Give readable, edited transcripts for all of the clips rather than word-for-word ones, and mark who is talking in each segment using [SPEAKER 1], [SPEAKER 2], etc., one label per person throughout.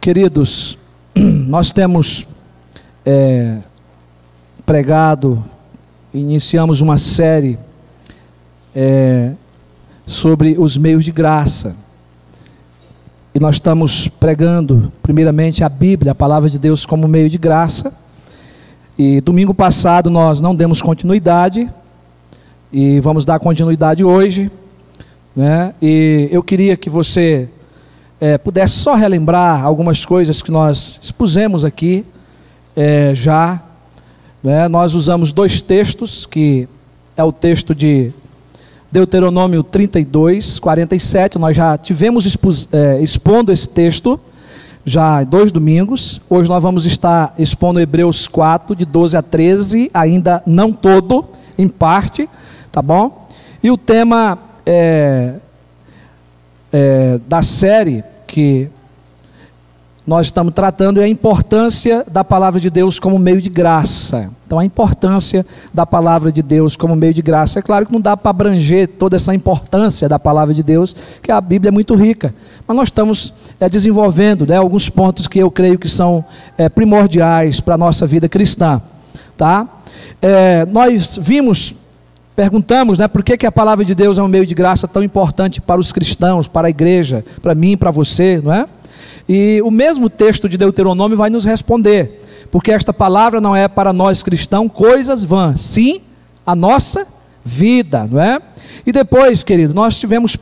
[SPEAKER 1] Queridos, nós temos pregado, iniciamos uma série sobre os meios de graça. E nós estamos pregando, primeiramente, a Bíblia, a Palavra de Deus como meio de graça. E domingo passado nós não demos continuidade, e vamos dar continuidade hoje, né? E eu queria que você pudesse só relembrar algumas coisas que nós expusemos aqui já, né? Nós usamos dois textos, que é o texto de Deuteronômio 32, 47, nós já tivemos expondo esse texto, já em 2 domingos. Hoje nós vamos estar expondo Hebreus 4, de 12 a 13, ainda não todo, em parte, tá bom? E o tema da série que nós estamos tratando é a importância da Palavra de Deus como meio de graça. Então, a importância da Palavra de Deus como meio de graça. É claro que não dá para abranger toda essa importância da Palavra de Deus, que a Bíblia é muito rica. Mas nós estamos desenvolvendo, né, alguns pontos que eu creio que são primordiais para a nossa vida cristã. Tá? Nós perguntamos, né, por que a Palavra de Deus é um meio de graça tão importante para os cristãos, para a igreja, para mim, para você, não é? E o mesmo texto de Deuteronômio vai nos responder, porque esta palavra não é para nós cristãos coisas vãs, sim a nossa vida, não é? E depois, querido, nós estivemos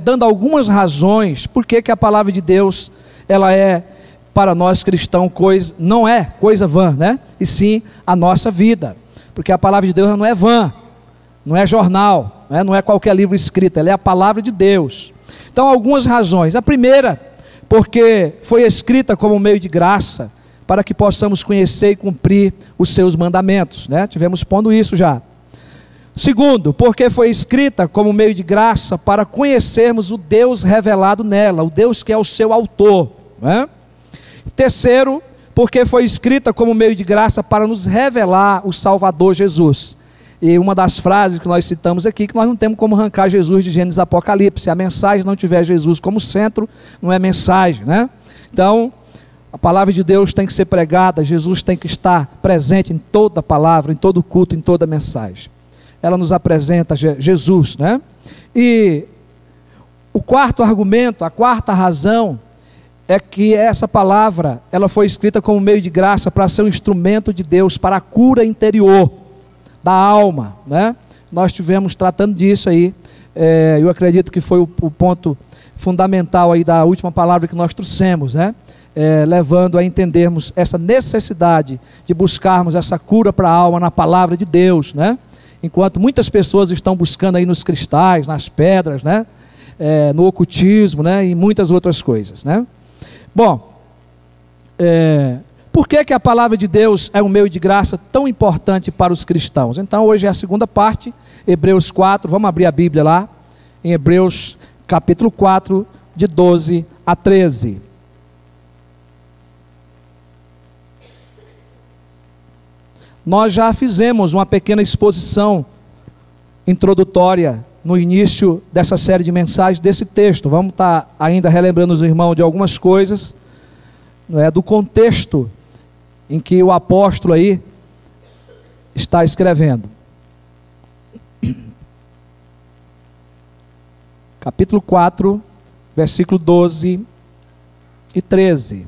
[SPEAKER 1] dando algumas razões por que a palavra de Deus, ela é para nós cristãos não é coisa vã, né? E sim a nossa vida, porque a palavra de Deus não é vã, não é jornal, não é qualquer livro escrito, ela é a palavra de Deus. Então, algumas razões. A primeira, porque foi escrita como meio de graça, para que possamos conhecer e cumprir os seus mandamentos, né? Tivemos pondo isso já. Segundo, porque foi escrita como meio de graça, para conhecermos o Deus revelado nela, o Deus que é o seu autor, né? Terceiro, porque foi escrita como meio de graça, para nos revelar o Salvador Jesus. E uma das frases que nós citamos aqui, que nós não temos como arrancar Jesus de Gênesis e Apocalipse. Se a mensagem não tiver Jesus como centro, não é mensagem, né? Então, a palavra de Deus tem que ser pregada, Jesus tem que estar presente em toda a palavra, em todo o culto, em toda a mensagem. Ela nos apresenta Jesus, né? E o quarto argumento, a quarta razão, é que essa palavra, ela foi escrita como meio de graça para ser um instrumento de Deus para a cura interior da alma, né? Nós estivemos tratando disso aí, eu acredito que foi o ponto fundamental aí da última palavra que nós trouxemos, né? Levando a entendermos essa necessidade de buscarmos essa cura para a alma na palavra de Deus, né? Enquanto muitas pessoas estão buscando aí nos cristais, nas pedras, né? No ocultismo, né? E muitas outras coisas, né? Bom, por que a palavra de Deus é um meio de graça tão importante para os cristãos? Então hoje é a segunda parte, Hebreus 4, vamos abrir a Bíblia lá, em Hebreus capítulo 4, de 12 a 13. Nós já fizemos uma pequena exposição introdutória no início dessa série de mensagens desse texto. Vamos estar ainda relembrando os irmãos de algumas coisas, do contexto em que o apóstolo aí está escrevendo. Capítulo 4, versículo 12 e 13.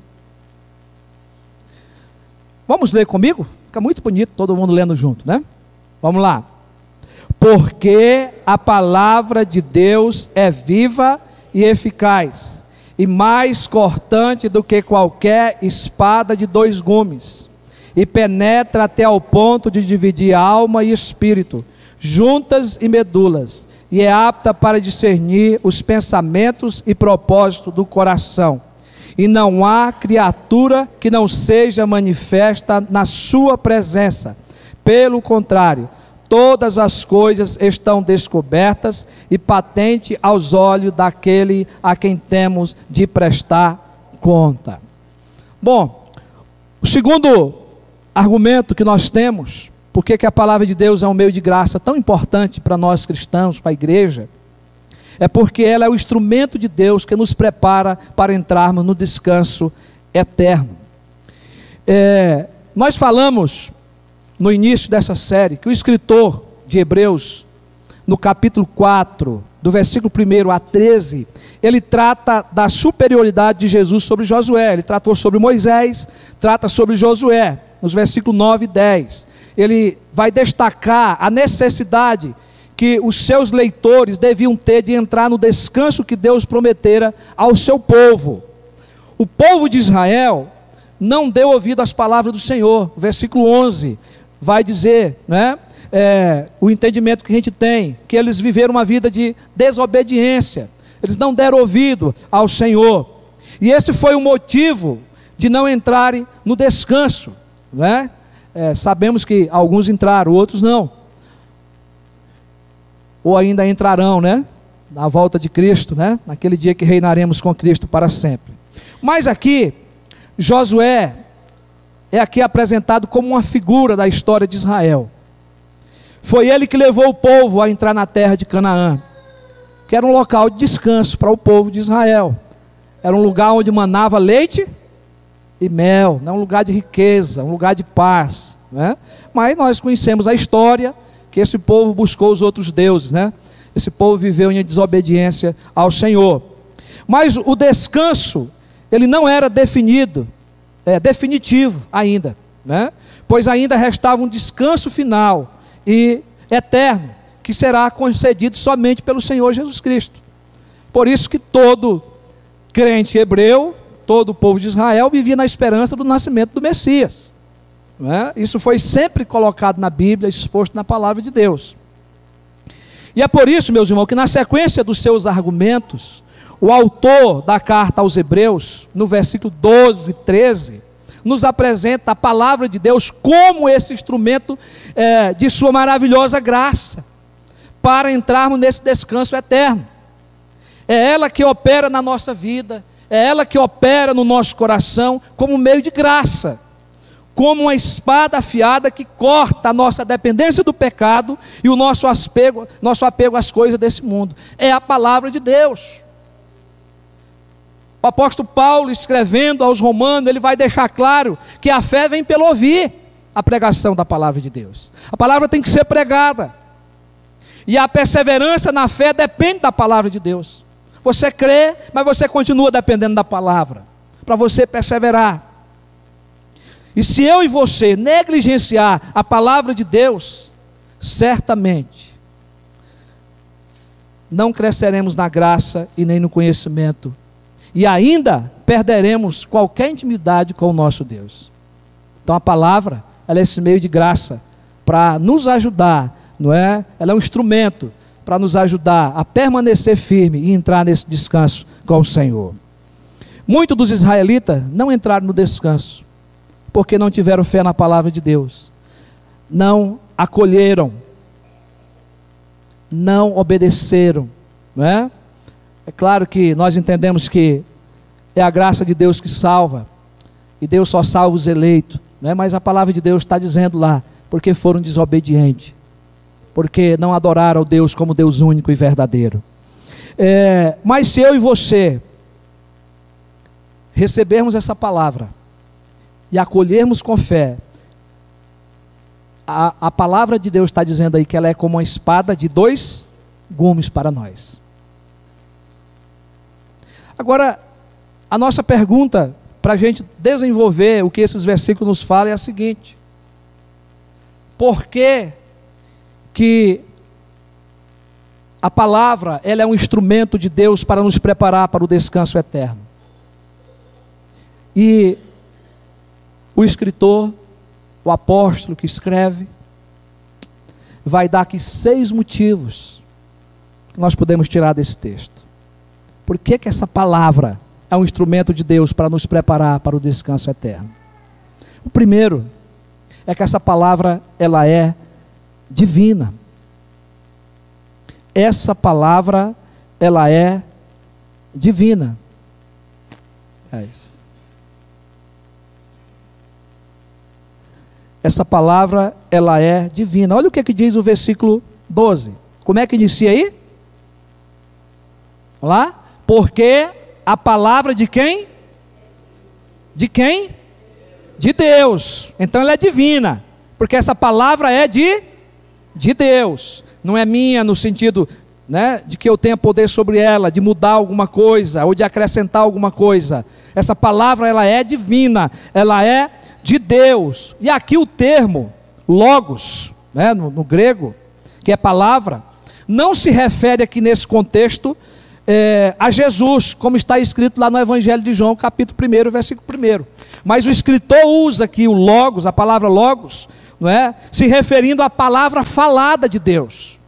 [SPEAKER 1] Vamos ler comigo? Fica muito bonito todo mundo lendo junto, né? Vamos lá. Porque a palavra de Deus é viva e eficaz, e mais cortante do que qualquer espada de 2 gumes, e penetra até ao ponto de dividir alma e espírito, juntas e medulas, e é apta para discernir os pensamentos e propósitos do coração. E não há criatura que não seja manifesta na sua presença. Pelo contrário, todas as coisas estão descobertas e patente aos olhos daquele a quem temos de prestar conta. Bom, o segundo argumento que nós temos, porque a palavra de Deus é um meio de graça tão importante para nós cristãos, para a igreja, é porque ela é o instrumento de Deus que nos prepara para entrarmos no descanso eterno. Nós falamos no início dessa série que o escritor de Hebreus, no capítulo 4, do versículo 1 a 13, ele trata da superioridade de Jesus sobre Josué. Ele tratou sobre Moisés, trata sobre Josué, nos versículos 9 e 10. Ele vai destacar a necessidade que os seus leitores deviam ter de entrar no descanso que Deus prometera ao seu povo. O povo de Israel não deu ouvido às palavras do Senhor. O versículo 11 vai dizer, né, o entendimento que a gente tem, que eles viveram uma vida de desobediência. Eles não deram ouvido ao Senhor. E esse foi o motivo de não entrarem no descanso, né? Sabemos que alguns entraram, outros não. Ou ainda entrarão, né? Na volta de Cristo, né? Naquele dia que reinaremos com Cristo para sempre. Mas aqui, Josué é aqui apresentado como uma figura da história de Israel. Foi ele que levou o povo a entrar na terra de Canaã, que era um local de descanso para o povo de Israel. Era um lugar onde manava leite e mel, não um lugar de riqueza, um lugar de paz, né? Mas nós conhecemos a história, que esse povo buscou os outros deuses, né? Esse povo viveu em desobediência ao Senhor. Mas o descanso, ele não era definitivo ainda, né? Pois ainda restava um descanso final e eterno, que será concedido somente pelo Senhor Jesus Cristo. Por isso que todo crente hebreu, todo o povo de Israel vivia na esperança do nascimento do Messias, né? Isso foi sempre colocado na Bíblia, exposto na palavra de Deus. E é por isso, meus irmãos, que na sequência dos seus argumentos, o autor da carta aos Hebreus, no versículo 12 e 13, nos apresenta a palavra de Deus como esse instrumento de sua maravilhosa graça, para entrarmos nesse descanso eterno. É ela que opera na nossa vida, é ela que opera no nosso coração, como meio de graça, como uma espada afiada que corta a nossa dependência do pecado e o nosso apego às coisas desse mundo. É a palavra de Deus. O apóstolo Paulo, escrevendo aos Romanos, ele vai deixar claro que a fé vem pelo ouvir a pregação da palavra de Deus. A palavra tem que ser pregada. E a perseverança na fé depende da palavra de Deus. Você crê, mas você continua dependendo da palavra, para você perseverar. E se eu e você negligenciar a palavra de Deus, certamente não cresceremos na graça e nem no conhecimento, e ainda perderemos qualquer intimidade com o nosso Deus. Então a palavra, ela é esse meio de graça para nos ajudar, não é? Ela é um instrumento para nos ajudar a permanecer firme e entrar nesse descanso com o Senhor. Muitos dos israelitas não entraram no descanso, porque não tiveram fé na palavra de Deus, não acolheram, não obedeceram, não é? É claro que nós entendemos que é a graça de Deus que salva, e Deus só salva os eleitos, não é? Mas a palavra de Deus está dizendo lá, porque foram desobedientes, porque não adoraram ao Deus como Deus único e verdadeiro. Mas se eu e você recebermos essa palavra e acolhermos com fé, a palavra de Deus está dizendo aí que ela é como uma espada de 2 gumes para nós. Agora, a nossa pergunta para a gente desenvolver o que esses versículos nos falam é a seguinte: por que a palavra ela é um instrumento de Deus para nos preparar para o descanso eterno? E o escritor, o apóstolo que escreve, vai dar aqui 6 motivos que nós podemos tirar desse texto. Por que essa palavra é um instrumento de Deus para nos preparar para o descanso eterno? O primeiro é que essa palavra ela é divina. Essa palavra ela é divina. É isso. Essa palavra ela é divina. Olha o que diz o versículo 12. Como é que inicia aí? Vamos lá? Porque a palavra de quem? De quem? De Deus. Então ela é divina, porque essa palavra é de Deus. Não é minha no sentido, né, de que eu tenha poder sobre ela, de mudar alguma coisa, ou de acrescentar alguma coisa. Essa palavra, ela é divina, ela é de Deus. E aqui o termo logos, né, no grego, que é palavra, não se refere aqui nesse contexto a Jesus, como está escrito lá no Evangelho de João, capítulo 1, versículo 1. Mas o escritor usa aqui o logos, a palavra logos, não é? Se referindo à palavra falada de Deus.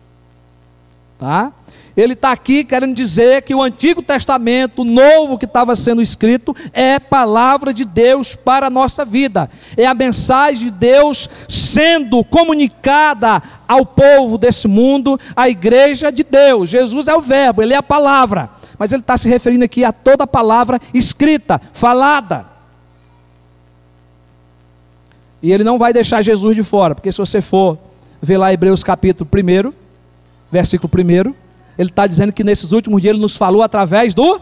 [SPEAKER 1] Tá? Ele está aqui querendo dizer que o Antigo Testamento, o Novo que estava sendo escrito, é palavra de Deus para a nossa vida. É a mensagem de Deus sendo comunicada ao povo desse mundo, à igreja de Deus. Jesus é o verbo, ele é a palavra. Mas ele está se referindo aqui a toda a palavra escrita, falada. E ele não vai deixar Jesus de fora, porque se você for ver lá Hebreus capítulo 1, versículo 1, ele está dizendo que nesses últimos dias ele nos falou através do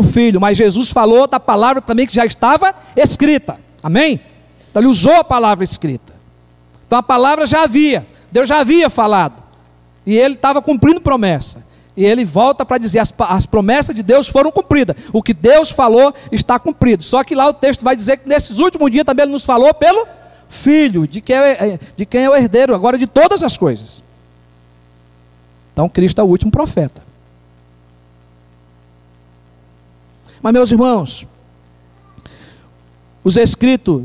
[SPEAKER 1] Filho, mas Jesus falou da palavra também que já estava escrita, amém? Então ele usou a palavra escrita, então a palavra já havia, Deus já havia falado, e ele estava cumprindo promessa, e ele volta para dizer, as promessas de Deus foram cumpridas, o que Deus falou está cumprido, só que lá o texto vai dizer que nesses últimos dias também ele nos falou pelo Filho, de quem é o herdeiro agora de todas as coisas. Então Cristo é o último profeta. Mas meus irmãos, os escritos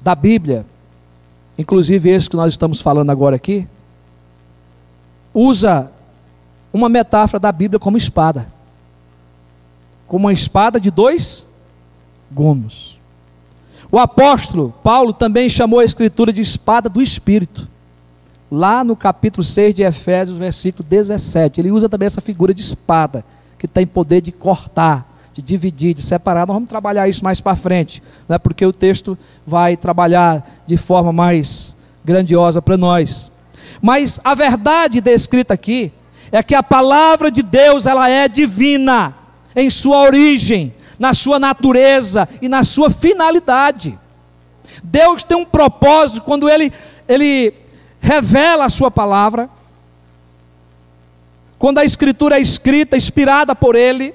[SPEAKER 1] da Bíblia, inclusive esse que nós estamos falando agora aqui, usa uma metáfora da Bíblia como espada. Como uma espada de 2 gumes. O apóstolo Paulo também chamou a escritura de espada do Espírito. Lá no capítulo 6 de Efésios, versículo 17, ele usa também essa figura de espada, que tem poder de cortar, de dividir, de separar. Nós vamos trabalhar isso mais para frente, né, porque o texto vai trabalhar de forma mais grandiosa para nós. Mas a verdade descrita aqui, é que a palavra de Deus, ela é divina, em sua origem, na sua natureza e na sua finalidade. Deus tem um propósito quando Ele revela a sua palavra, quando a escritura é escrita, inspirada por Ele,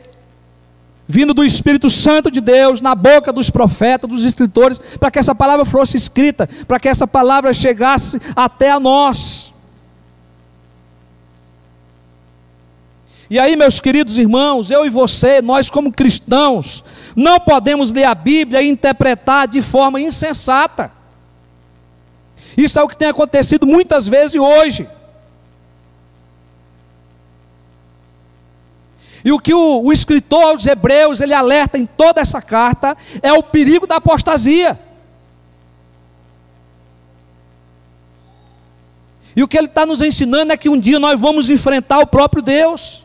[SPEAKER 1] vindo do Espírito Santo de Deus, na boca dos profetas, dos escritores, para que essa palavra fosse escrita, para que essa palavra chegasse até a nós. E aí, meus queridos irmãos, eu e você, nós como cristãos, não podemos ler a Bíblia e interpretar de forma insensata. Isso é o que tem acontecido muitas vezes hoje. E o que o escritor aos Hebreus, ele alerta em toda essa carta, é o perigo da apostasia. E o que ele está nos ensinando é que um dia nós vamos enfrentar o próprio Deus.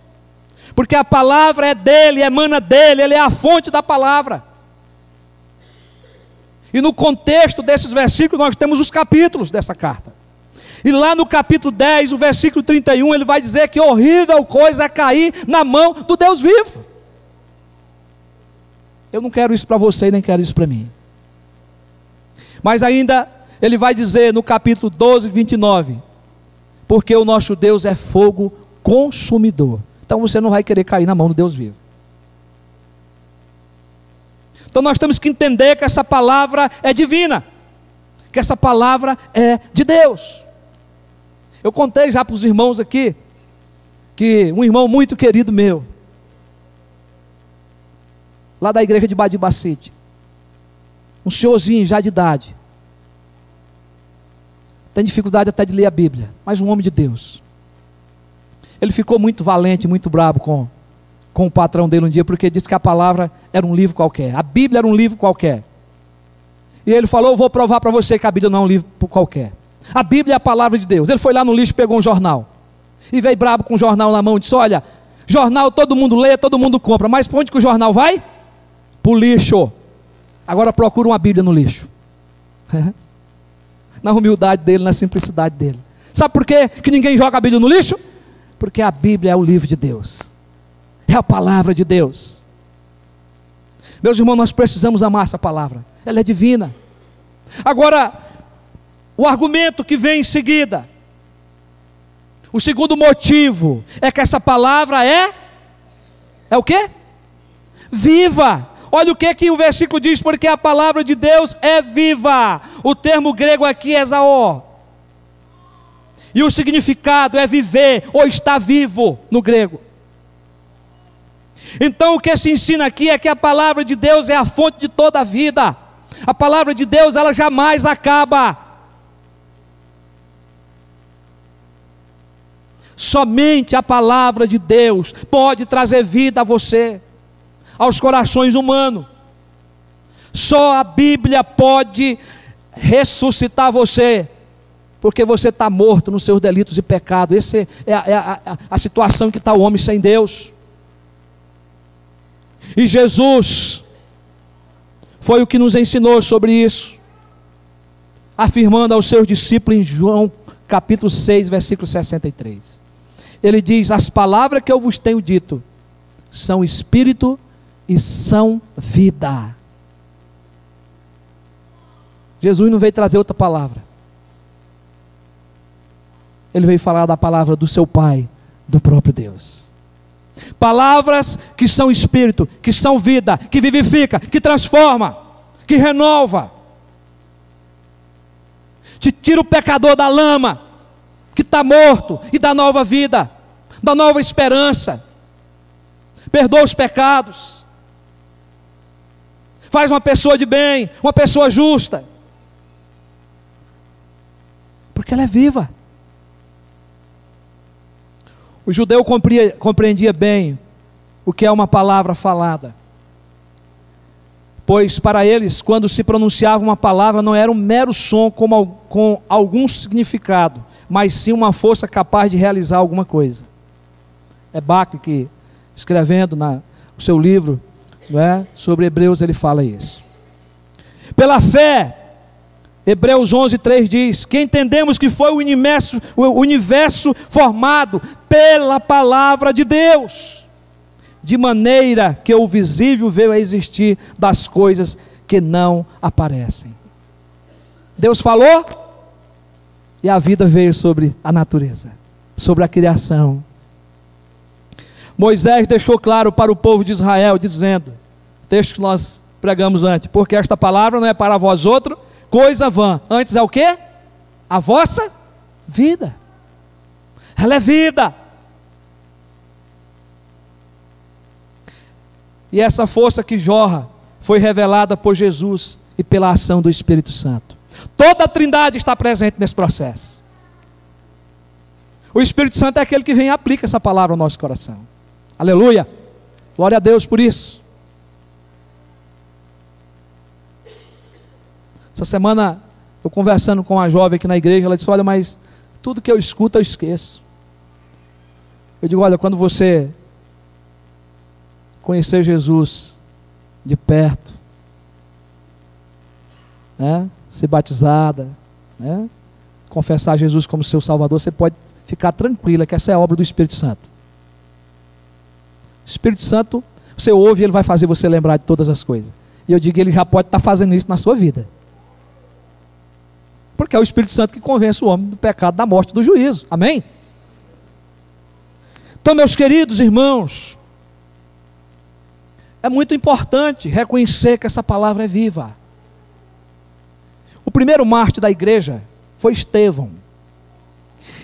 [SPEAKER 1] Porque a palavra é dele, emana dele, ele é a fonte da palavra. E no contexto desses versículos nós temos os capítulos dessa carta. E lá no capítulo 10, o versículo 31, ele vai dizer que horrível coisa é cair na mão do Deus vivo. Eu não quero isso para você e nem quero isso para mim. Mas ainda ele vai dizer no capítulo 12, 29, porque o nosso Deus é fogo consumidor. Então você não vai querer cair na mão do Deus vivo. Então nós temos que entender que essa palavra é divina, que essa palavra é de Deus. Eu contei já para os irmãos aqui, que um irmão muito querido meu, lá da igreja de Badibacite, um senhorzinho já de idade, tem dificuldade até de ler a Bíblia, mas um homem de Deus. Ele ficou muito valente, muito bravo com o patrão dele um dia, porque disse que a palavra era um livro qualquer, a Bíblia era um livro qualquer. E ele falou: eu vou provar para você que a Bíblia não é um livro qualquer. A Bíblia é a palavra de Deus. Ele foi lá no lixo, pegou um jornal, e veio brabo com o jornal na mão, e disse: olha, jornal todo mundo lê, todo mundo compra, mas para onde que o jornal vai? Para o lixo. Agora procura uma Bíblia no lixo. Na humildade dele, na simplicidade dele. Sabe por quê que ninguém joga a Bíblia no lixo? Porque a Bíblia é o livro de Deus, é a palavra de Deus. Meus irmãos, nós precisamos amar essa palavra, ela é divina. Agora, o argumento que vem em seguida, o segundo motivo, é que essa palavra é o quê? Viva. Olha o que o versículo diz: porque a palavra de Deus é viva. O termo grego aqui é zaó, e o significado é viver, ou estar vivo no grego. Então o que se ensina aqui é que a palavra de Deus é a fonte de toda a vida. A palavra de Deus, ela jamais acaba. Somente a palavra de Deus pode trazer vida a você, aos corações humanos. Só a Bíblia pode ressuscitar você, porque você está morto nos seus delitos e pecados. Essa é a situação que está o homem sem Deus. E Jesus foi o que nos ensinou sobre isso, afirmando aos seus discípulos em João capítulo 6, versículo 63. Ele diz: as palavras que eu vos tenho dito são espírito e são vida. Jesus não veio trazer outra palavra. Ele veio falar da palavra do seu Pai, do próprio Deus. Palavras que são espírito, que são vida, que vivifica, que transforma, que renova, te tira o pecador da lama, que está morto, e dá nova vida, dá nova esperança, perdoa os pecados, faz uma pessoa de bem, uma pessoa justa, porque ela é viva. O judeu compreendia bem o que é uma palavra falada, pois para eles, quando se pronunciava uma palavra, não era um mero som com algum significado, mas sim uma força capaz de realizar alguma coisa. É Bacle que, escrevendo no seu livro, não é, sobre Hebreus, ele fala isso. Pela fé, Hebreus 11:3 diz que entendemos que foi o universo formado pela palavra de Deus, de maneira que o visível veio a existir das coisas que não aparecem. Deus falou, e a vida veio sobre a natureza, sobre a criação. Moisés deixou claro para o povo de Israel, dizendo, texto que nós pregamos antes: porque esta palavra não é para vós outro coisa vã, antes é o quê? A vossa vida. Ela é vida. E essa força que jorra foi revelada por Jesus e pela ação do Espírito Santo. Toda a Trindade está presente nesse processo. O Espírito Santo é aquele que vem e aplica essa palavra ao nosso coração. Aleluia. Glória a Deus por isso. Essa semana, eu conversando com uma jovem aqui na igreja, ela disse: olha, mas tudo que eu escuto eu esqueço. Eu digo: olha, quando você conhecer Jesus de perto, né, ser batizada, né, confessar Jesus como seu Salvador, você pode ficar tranquila que essa é a obra do Espírito Santo. O Espírito Santo, você ouve e ele vai fazer você lembrar de todas as coisas. E eu digo: ele já pode estar fazendo isso na sua vida. Porque é o Espírito Santo que convence o homem do pecado, da morte e do juízo. Amém? Então, meus queridos irmãos, é muito importante reconhecer que essa palavra é viva. O primeiro mártir da igreja foi Estevão.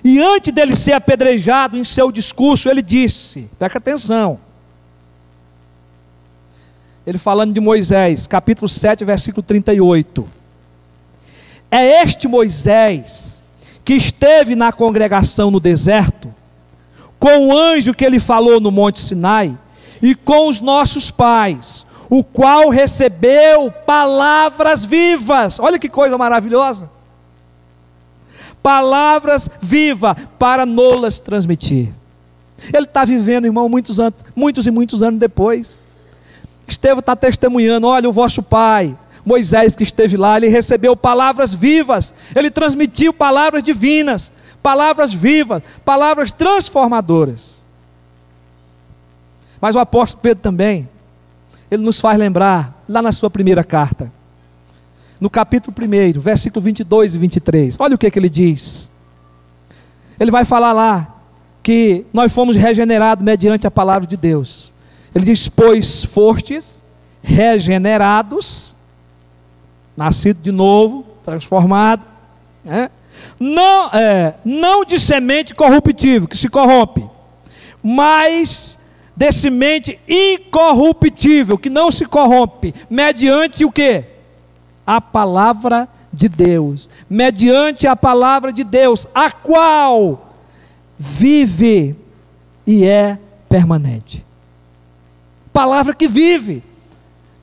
[SPEAKER 1] E antes dele ser apedrejado, em seu discurso, ele disse, presta atenção, ele falando de Moisés, capítulo 7, versículo 38. É este Moisés que esteve na congregação no deserto, com o anjo que ele falou no monte Sinai, e com os nossos pais, o qual recebeu palavras vivas. Olha que coisa maravilhosa. Palavras vivas para nos transmitir. Ele está vivendo, irmão, muitos e muitos anos depois. Estevão está testemunhando: olha, o vosso pai Moisés, que esteve lá, ele recebeu palavras vivas, ele transmitiu palavras divinas, palavras vivas, palavras transformadoras. Mas o apóstolo Pedro também, ele nos faz lembrar, lá na sua primeira carta, no capítulo 1, versículo 22 e 23, olha o que ele diz. Ele vai falar lá, que nós fomos regenerados mediante a palavra de Deus. Ele diz, pois fostes regenerados, nascido de novo, transformado, né? Não de semente corruptível, que se corrompe, mas de semente incorruptível, que não se corrompe, mediante o quê? A palavra de Deus, mediante a palavra de Deus, a qual vive e é permanente. Palavra que vive,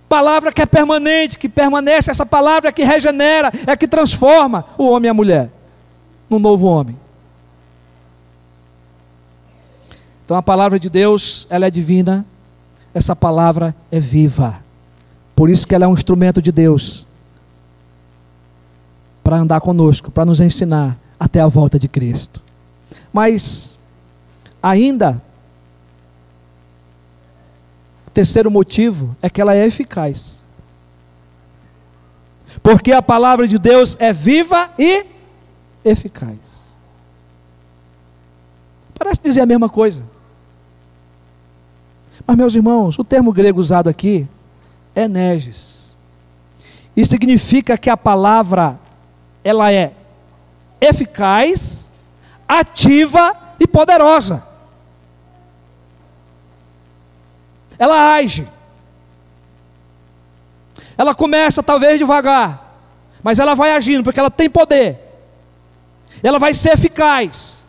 [SPEAKER 1] palavra que é permanente, que permanece, essa palavra é que regenera, é que transforma o homem e a mulher num novo homem. Então a palavra de Deus, ela é divina, essa palavra é viva, por isso que ela é um instrumento de Deus, para andar conosco, para nos ensinar até a volta de Cristo. Mas ainda, o terceiro motivo é que ela é eficaz, porque a palavra de Deus é viva e eficaz. Parece dizer a mesma coisa, mas meus irmãos, o termo grego usado aqui é energes, e significa que a palavra, ela é eficaz, ativa e poderosa. Ela age, ela começa talvez devagar, mas ela vai agindo, porque ela tem poder, ela vai ser eficaz,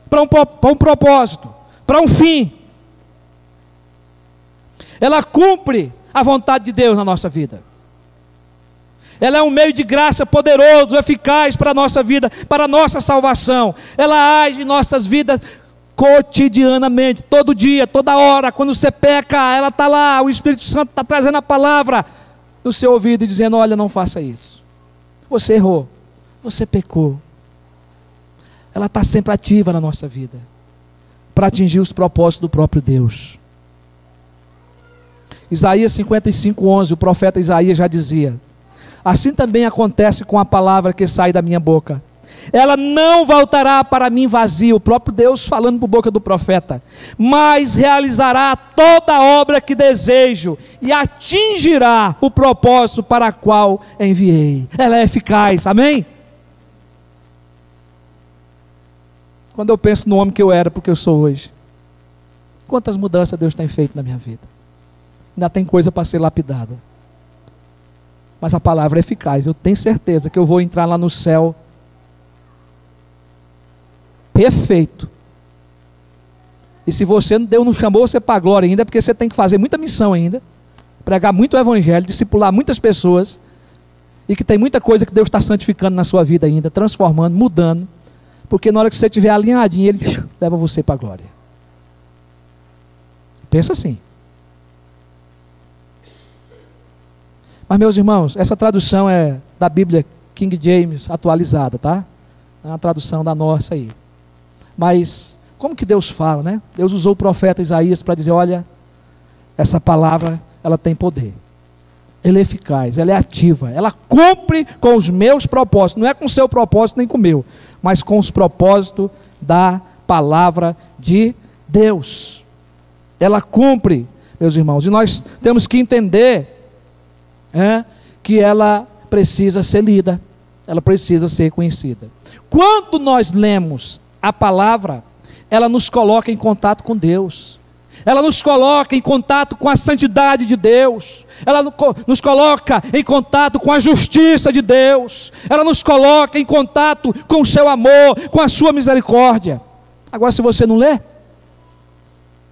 [SPEAKER 1] para um propósito, para um fim, ela cumpre a vontade de Deus na nossa vida, ela é um meio de graça poderoso, eficaz para a nossa vida, para a nossa salvação, ela age em nossas vidas cotidianamente, todo dia, toda hora. Quando você peca, ela está lá, o Espírito Santo está trazendo a palavra no seu ouvido e dizendo, olha, não faça isso, você errou, você pecou. Ela está sempre ativa na nossa vida, para atingir os propósitos do próprio Deus. Isaías 55:11, o profeta Isaías já dizia, assim também acontece com a palavra que sai da minha boca, ela não voltará para mim vazia, o próprio Deus falando por boca do profeta, mas realizará toda a obra que desejo, e atingirá o propósito para o qual enviei. Ela é eficaz, amém? Quando eu penso no homem que eu era, porque eu sou hoje, quantas mudanças Deus tem feito na minha vida, ainda tem coisa para ser lapidada, mas a palavra é eficaz. Eu tenho certeza que eu vou entrar lá no céu perfeito. E se você, Deus não chamou você para a glória ainda, porque você tem que fazer muita missão ainda, pregar muito o evangelho, discipular muitas pessoas, e que tem muita coisa que Deus está santificando na sua vida ainda, transformando, mudando, porque na hora que você estiver alinhadinho, Ele leva você para a glória. Pensa assim. Mas meus irmãos, essa tradução é da Bíblia King James atualizada, tá? É uma tradução da nossa aí. Mas como que Deus fala, né? Deus usou o profeta Isaías para dizer, olha, essa palavra, ela tem poder, ela é eficaz, ela é ativa, ela cumpre com os meus propósitos, não é com o seu propósito nem com o meu, mas com os propósitos da palavra de Deus. Ela cumpre, meus irmãos, e nós temos que entender que ela precisa ser lida, ela precisa ser conhecida. Quando nós lemos a palavra, ela nos coloca em contato com Deus, ela nos coloca em contato com a santidade de Deus, ela nos coloca em contato com a justiça de Deus, ela nos coloca em contato com o seu amor, com a sua misericórdia. Agora, se você não lê,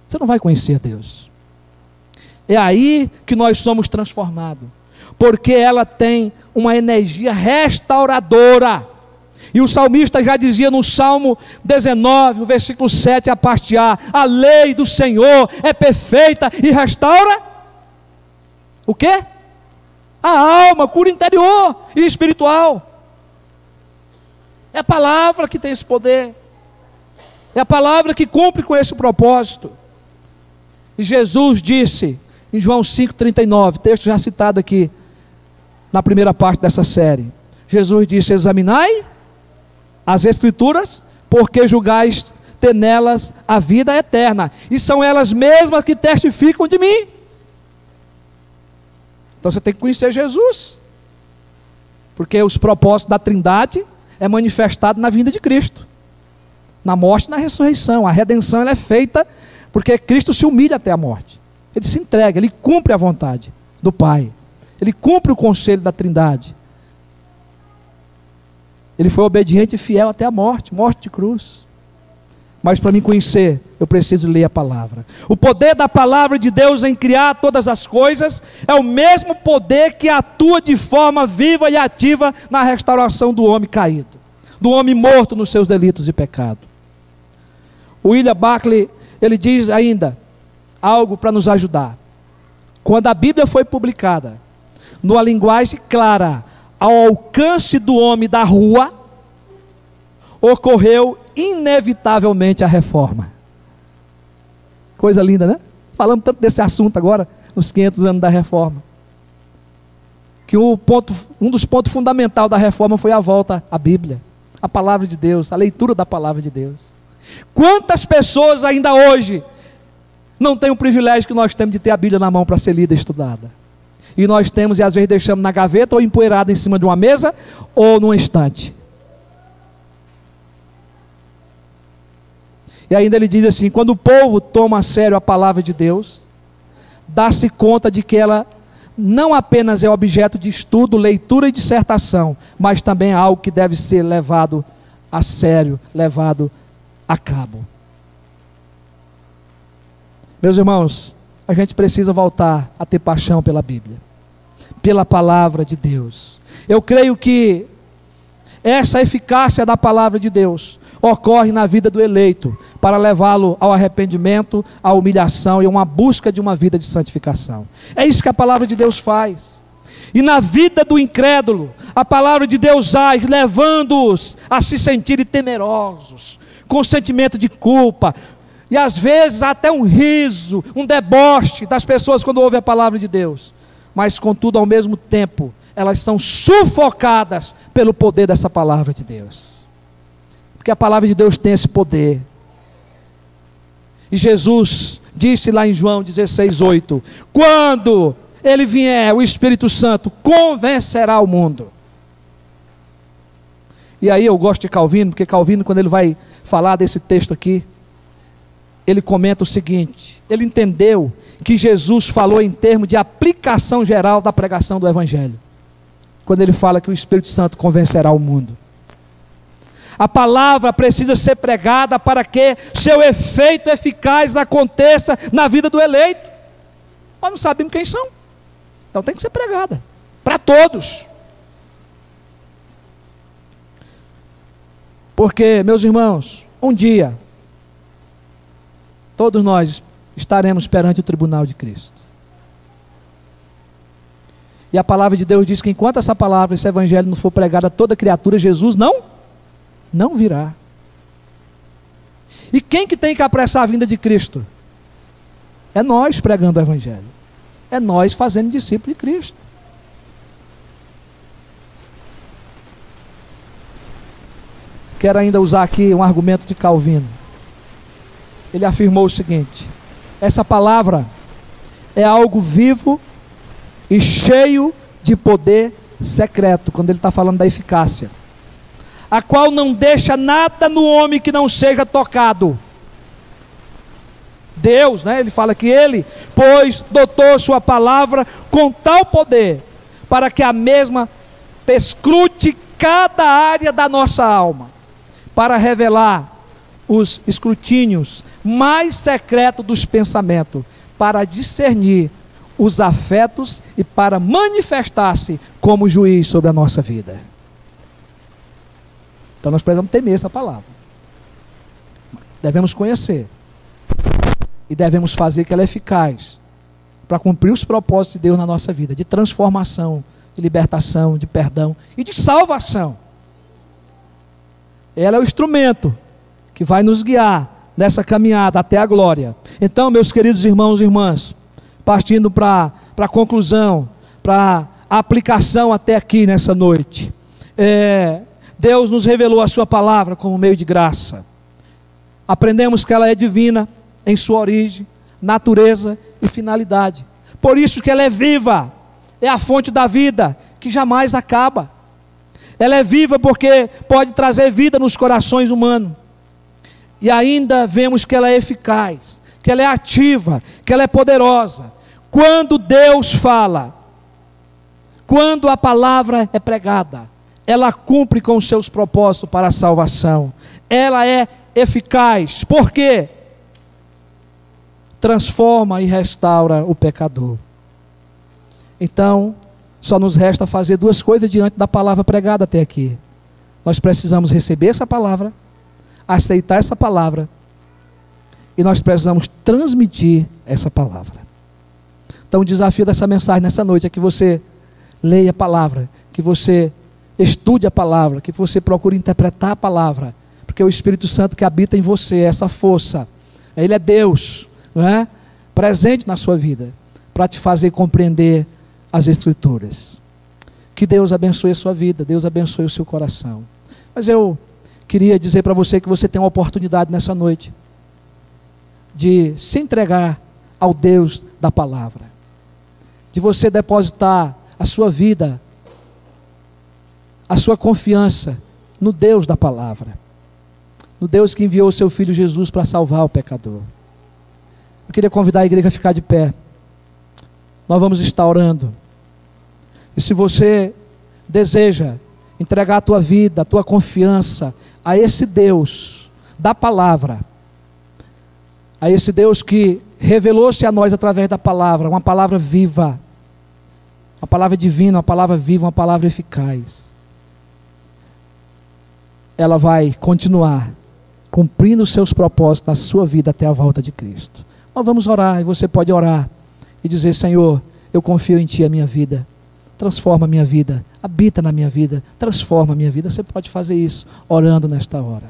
[SPEAKER 1] você não vai conhecer Deus. É aí que nós somos transformados, porque ela tem uma energia restauradora. E o salmista já dizia no Salmo 19, o versículo 7, a parte A, a lei do Senhor é perfeita e restaura o quê? A alma, cura interior e espiritual. É a palavra que tem esse poder, é a palavra que cumpre com esse propósito. E Jesus disse Em João 5,39, texto já citado aqui na primeira parte dessa série. Jesus disse: examinai as Escrituras, porque julgais ter nelas a vida eterna, e são elas mesmas que testificam de mim. Então você tem que conhecer Jesus, porque os propósitos da Trindade é manifestado na vinda de Cristo, na morte e na ressurreição. A redenção ela é feita porque Cristo se humilha até a morte, ele se entrega, ele cumpre a vontade do Pai, ele cumpre o conselho da Trindade, ele foi obediente e fiel até a morte, morte de cruz. Mas para me conhecer, eu preciso ler a palavra. O poder da palavra de Deus em criar todas as coisas é o mesmo poder que atua de forma viva e ativa na restauração do homem caído, do homem morto nos seus delitos e pecados. William Barclay, ele diz ainda algo para nos ajudar. Quando a Bíblia foi publicada, numa linguagem clara, ao alcance do homem da rua, ocorreu inevitavelmente a reforma. Coisa linda, né? Falamos tanto desse assunto agora, nos 500 anos da reforma, que um dos pontos fundamentais da reforma foi a volta à Bíblia, a palavra de Deus, a leitura da palavra de Deus. Quantas pessoas ainda hoje não têm o privilégio que nós temos de ter a Bíblia na mão para ser lida e estudada? E nós temos, e às vezes deixamos na gaveta, ou empoeirada em cima de uma mesa, ou num estante. E ainda ele diz assim: quando o povo toma a sério a palavra de Deus, dá-se conta de que ela não apenas é objeto de estudo, leitura e dissertação, mas também é algo que deve ser levado a sério, levado a cabo. Meus irmãos, a gente precisa voltar a ter paixão pela Bíblia, pela palavra de Deus. Eu creio que essa eficácia da palavra de Deus ocorre na vida do eleito, para levá-lo ao arrependimento, à humilhação e a uma busca de uma vida de santificação. É isso que a palavra de Deus faz. E na vida do incrédulo, a palavra de Deus age, levando-os a se sentirem temerosos, com sentimento de culpa, e às vezes até um riso, um deboche das pessoas quando ouvem a palavra de Deus. Mas contudo, ao mesmo tempo, elas são sufocadas pelo poder dessa palavra de Deus. Porque a palavra de Deus tem esse poder. E Jesus disse lá em João 16:8: quando ele vier, o Espírito Santo convencerá o mundo. E aí eu gosto de Calvino, porque Calvino, quando ele vai falar desse texto aqui, ele comenta o seguinte: ele entendeu que Jesus falou em termos de aplicação geral da pregação do Evangelho, quando ele fala que o Espírito Santo convencerá o mundo. A palavra precisa ser pregada para que seu efeito eficaz aconteça na vida do eleito. Nós não sabemos quem são, então tem que ser pregada para todos. Porque, meus irmãos, um dia todos nós estaremos perante o tribunal de Cristo. E a palavra de Deus diz que enquanto essa palavra, esse evangelho não for pregado a toda criatura, Jesus não virá. E quem que tem que apressar a vinda de Cristo? É nós pregando o evangelho. É nós fazendo discípulo de Cristo. Quero ainda usar aqui um argumento de Calvino. Ele afirmou o seguinte: essa palavra é algo vivo e cheio de poder secreto, quando ele está falando da eficácia, a qual não deixa nada no homem que não seja tocado. Deus, né? Ele fala que ele, pois, dotou sua palavra com tal poder, para que a mesma perscrute cada área da nossa alma, para revelar os escrutínios mais secretos dos pensamentos, para discernir os afetos e para manifestar-se como juiz sobre a nossa vida. Então nós precisamos temer essa palavra. Devemos conhecer. E devemos fazer que ela é eficaz para cumprir os propósitos de Deus na nossa vida, de transformação, de libertação, de perdão e de salvação. Ela é o instrumento que vai nos guiar nessa caminhada até a glória. Então, meus queridos irmãos e irmãs, a partindo para a conclusão, para a aplicação até aqui nessa noite. Deus nos revelou a sua palavra como meio de graça. Aprendemos que ela é divina em sua origem, natureza e finalidade. Por isso que ela é viva, é a fonte da vida que jamais acaba. Ela é viva porque pode trazer vida nos corações humanos. E ainda vemos que ela é eficaz, que ela é ativa, que ela é poderosa. Quando Deus fala, quando a palavra é pregada, ela cumpre com os seus propósitos para a salvação. Ela é eficaz. Por quê? Transforma e restaura o pecador. Então, só nos resta fazer duas coisas diante da palavra pregada até aqui. Nós precisamos receber essa palavra, aceitar essa palavra, e nós precisamos transmitir essa palavra. Então o desafio dessa mensagem nessa noite é que você leia a palavra, que você estude a palavra, que você procure interpretar a palavra, porque o Espírito Santo que habita em você, essa força, Ele é Deus, não é? Presente na sua vida, para te fazer compreender as Escrituras. Que Deus abençoe a sua vida, Deus abençoe o seu coração. Mas eu queria dizer para você que você tem uma oportunidade nessa noite de se entregar ao Deus da palavra, de você depositar a sua vida, a sua confiança no Deus da palavra, no Deus que enviou o seu Filho Jesus para salvar o pecador. Eu queria convidar a igreja a ficar de pé. Nós vamos estar orando. E se você deseja entregar a tua vida, a tua confiança a esse Deus da palavra, a esse Deus que revelou-se a nós através da palavra, uma palavra viva, uma palavra divina, uma palavra viva, uma palavra eficaz, ela vai continuar cumprindo os seus propósitos na sua vida até a volta de Cristo. Nós vamos orar, e você pode orar e dizer: Senhor, eu confio em Ti a minha vida, transforma a minha vida, habita na minha vida, transforma a minha vida. Você pode fazer isso orando nesta hora.